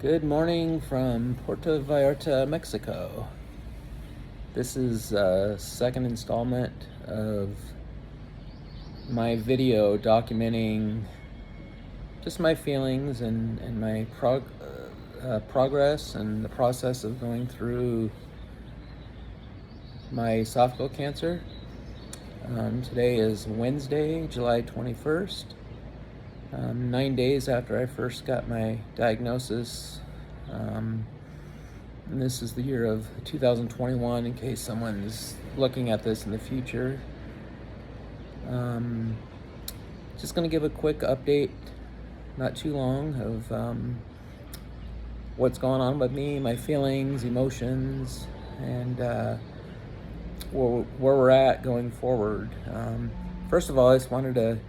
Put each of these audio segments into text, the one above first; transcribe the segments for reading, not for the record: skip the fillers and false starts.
Good morning from Puerto Vallarta, Mexico. This is a second installment of my video documenting just my feelings and my progress and the process of going through my esophageal cancer. Today is Wednesday, July 21st. 9 days after I first got my diagnosis. And this is the year of 2021 in case someone's looking at this in the future. Just going to give a quick update, not too long, of what's going on with me, my feelings, emotions, and where we're at going forward. First of all, I just wanted to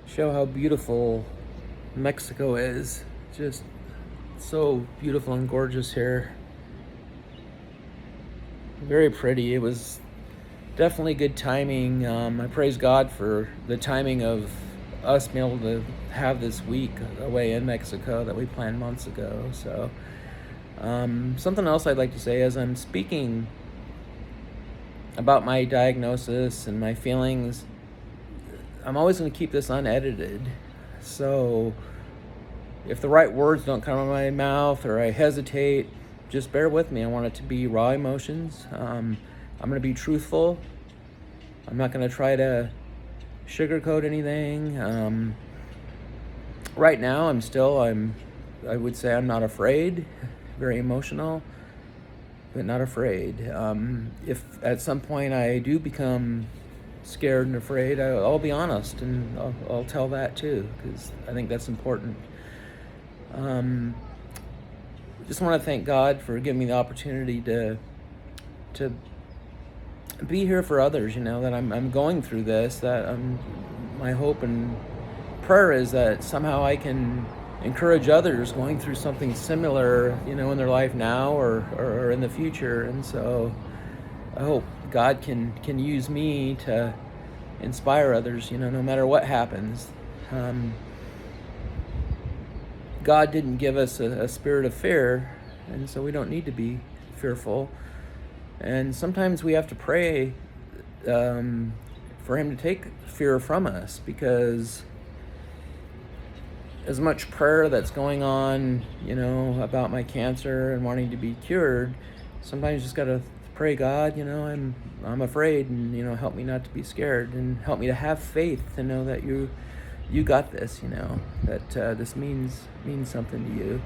show how beautiful Mexico is. Just so beautiful and gorgeous here. Very pretty. It was definitely good timing. I praise God for the timing of us being able to have this week away in Mexico that we planned months ago. So something else I'd like to say as I'm speaking about my diagnosis and my feelings, I'm always going to keep this unedited. So if the right words don't come out of my mouth or I hesitate, just bear with me. I want it to be raw emotions. I'm going to be truthful. I'm not going to try to sugarcoat anything. Right now, I would say I'm not afraid. Very emotional, but not afraid. If at some point I do become scared and afraid, I'll be honest, and I'll tell that too, because I think that's important. Just want to thank God for giving me the opportunity to be here for others. That I'm going through this. That my hope and prayer is that somehow I can encourage others going through something similar, in their life now or in the future. And so I hope God can use me to inspire others, no matter what happens. God didn't give us a spirit of fear, and so we don't need to be fearful. And sometimes we have to pray for Him to take fear from us, because as much prayer that's going on, about my cancer and wanting to be cured, sometimes you just gotta pray, God, I'm afraid, and help me not to be scared, and help me to have faith to know that you got this, that this means something to you.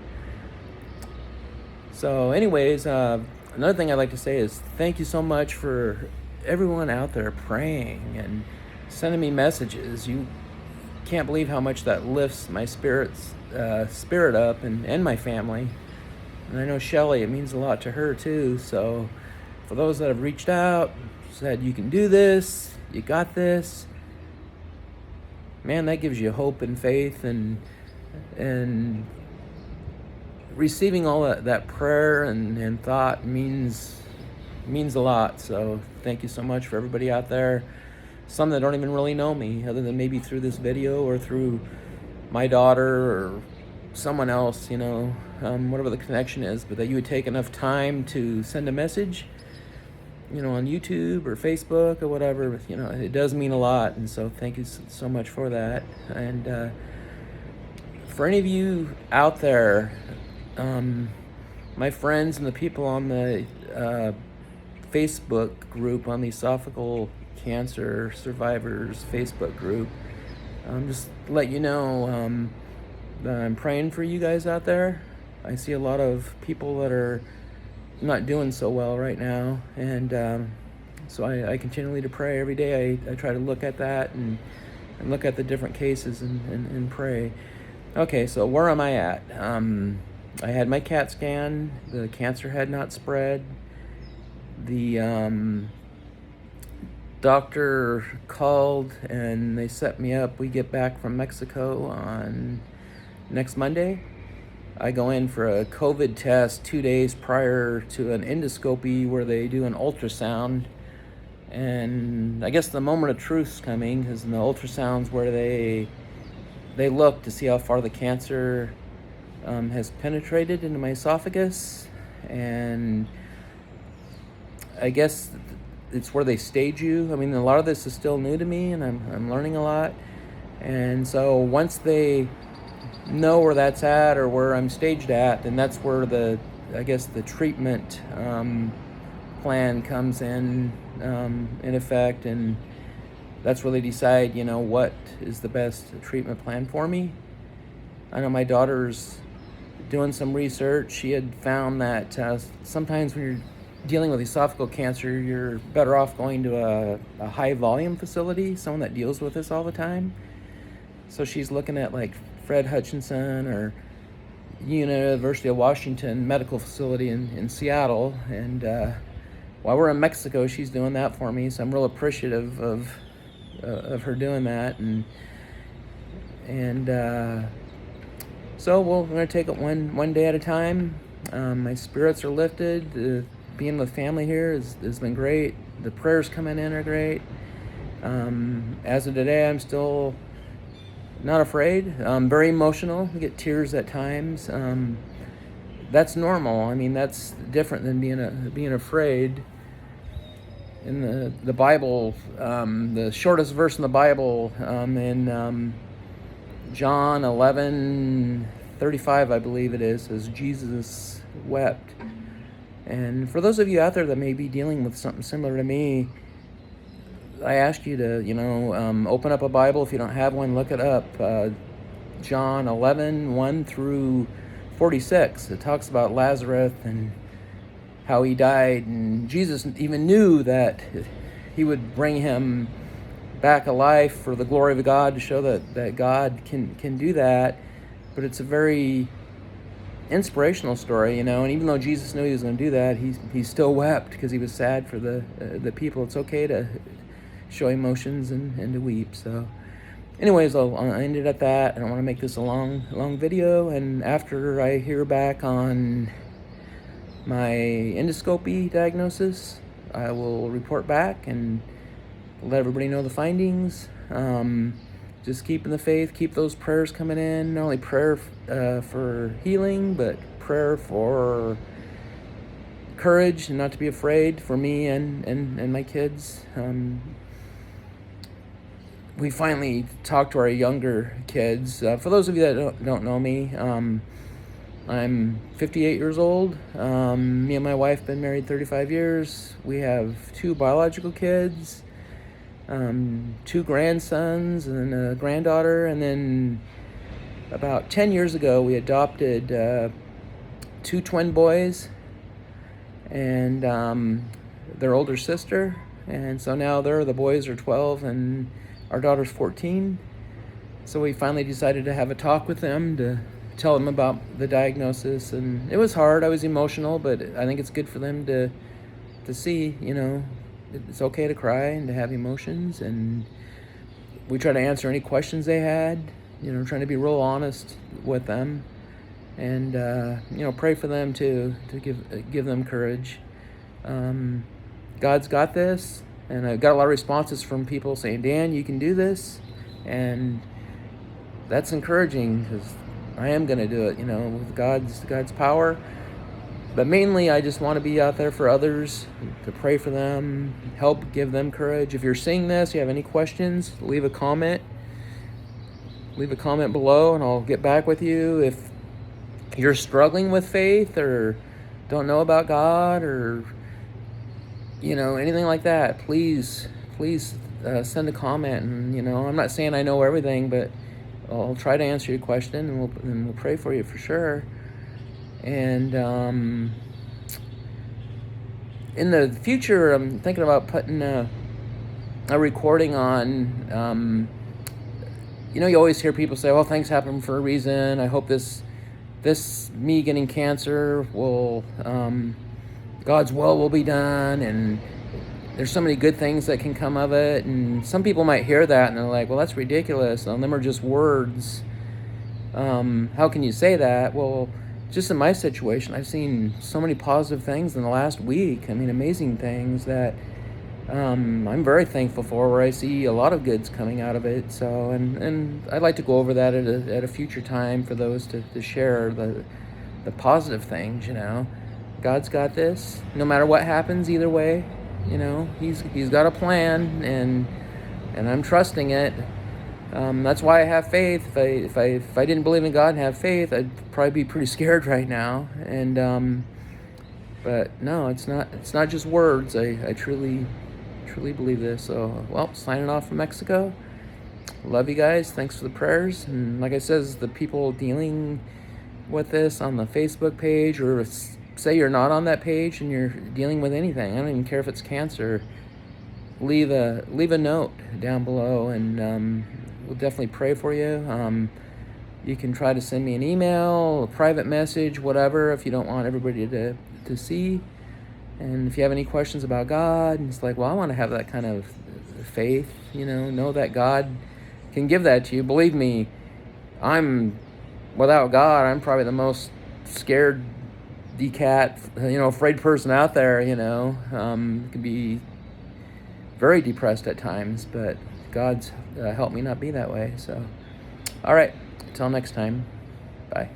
So anyways, another thing I'd like to say is thank you so much for everyone out there praying and sending me messages. You can't believe how much that lifts my spirit up and my family. And I know Shelly, it means a lot to her too. So for those that have reached out, said you can do this, you got this, man, that gives you hope and faith, and receiving all that prayer and thought means a lot. So thank you so much for everybody out there. Some that don't even really know me, other than maybe through this video or through my daughter or someone else, whatever the connection is, but that you would take enough time to send a message, on YouTube or Facebook or whatever. It does mean a lot, and so thank you so much for that. And for any of you out there, my friends and the people on the Facebook group, on the esophageal cancer survivors Facebook group, just to let you know that I'm praying for you guys out there. I see a lot of people that are not doing so well right now, and so I continually to pray every day. I try to look at that and look at the different cases and pray. Okay, so where am I at? I had my CAT scan. The cancer had not spread. The doctor called and they set me up. We get back from Mexico on next Monday. I go in for a COVID test 2 days prior to an endoscopy where they do an ultrasound. And I guess the moment of truth's coming, because in the ultrasounds where they look to see how far the cancer has penetrated into my esophagus, and I guess it's where they stage you. I mean, a lot of this is still new to me, and I'm learning a lot. And so once they know where that's at or where I'm staged at, then that's where the treatment plan comes in effect, and that's where they decide, what is the best treatment plan for me. I know my daughter's doing some research. She had found that sometimes when you're dealing with esophageal cancer, you're better off going to a high volume facility, someone that deals with this all the time. So she's looking at like Fred Hutchinson or University of Washington Medical Facility in Seattle. And while we're in Mexico, she's doing that for me. So I'm real appreciative of her doing that. And so we're going to take it one day at a time. My spirits are lifted. Being with family here has been great. The prayers coming in are great. As of today, I'm still not afraid. I'm very emotional. I get tears at times. That's normal. I mean, that's different than being afraid. In the Bible, the shortest verse in the Bible, in John 11:35, I believe it is, says Jesus wept. And for those of you out there that may be dealing with something similar to me, I ask you to, open up a Bible. If you don't have one, look it up. John 11:1 through 46. It talks about Lazarus and how he died. And Jesus even knew that he would bring him back alive for the glory of God, to show that God can do that. But it's a very inspirational story, and even though Jesus knew he was going to do that, he still wept because he was sad for the people. It's okay to show emotions and to weep. So anyways, I'll end it at that. I don't want to make this a long video, and after I hear back on my endoscopy diagnosis, I will report back and let everybody know the findings. Just keeping the faith, keep those prayers coming in. Not only prayer for healing, but prayer for courage and not to be afraid for me and my kids. We finally talked to our younger kids. For those of you that don't know me, I'm 58 years old. Me and my wife have been married 35 years. We have 2 biological kids. 2 grandsons and a granddaughter, and then about 10 years ago we adopted 2 twin boys and their older sister, and so now the boys are 12 and our daughter's 14. So we finally decided to have a talk with them to tell them about the diagnosis, and it was hard. I was emotional, but I think it's good for them to see, it's okay to cry and to have emotions, and we try to answer any questions they had, trying to be real honest with them, and pray for them to give them courage. God's got this, and I've got a lot of responses from people saying, Dan, you can do this, and that's encouraging because I am going to do it, with God's power. But mainly, I just want to be out there for others, to pray for them, help give them courage. If you're seeing this, you have any questions, leave a comment. Leave a comment below, and I'll get back with you. If you're struggling with faith or don't know about God or, anything like that, please send a comment. And, I'm not saying I know everything, but I'll try to answer your question, and we'll pray for you for sure. And in the future, I'm thinking about putting a recording on. You always hear people say, well, things happen for a reason. I hope this me getting cancer will, God's will be done, and there's so many good things that can come of it. And some people might hear that and they're like, well, that's ridiculous. Them are just words. How can you say that? Well, just in my situation, I've seen so many positive things in the last week. I mean, amazing things that I'm very thankful for, where I see a lot of goods coming out of it. So, and I'd like to go over that at a future time for those to share the positive things. God's got this. No matter what happens, either way, He's got a plan, and I'm trusting it. That's why I have faith. If I didn't believe in God and have faith, I'd probably be pretty scared right now. But no, it's not just words. I truly believe this. So, well, signing off from Mexico. Love you guys. Thanks for the prayers. And like I says, the people dealing with this on the Facebook page, or say you're not on that page and you're dealing with anything, I don't even care if it's cancer, leave a note down below, and we'll definitely pray for you. You can try to send me an email, a private message, whatever, if you don't want everybody to see. And if you have any questions about God, and it's like, well, I want to have that kind of faith, know that God can give that to you. Believe me, without God, I'm probably the most scared afraid person out there. Can be very depressed at times, but God's helped me not be that way. So, all right, until next time, bye.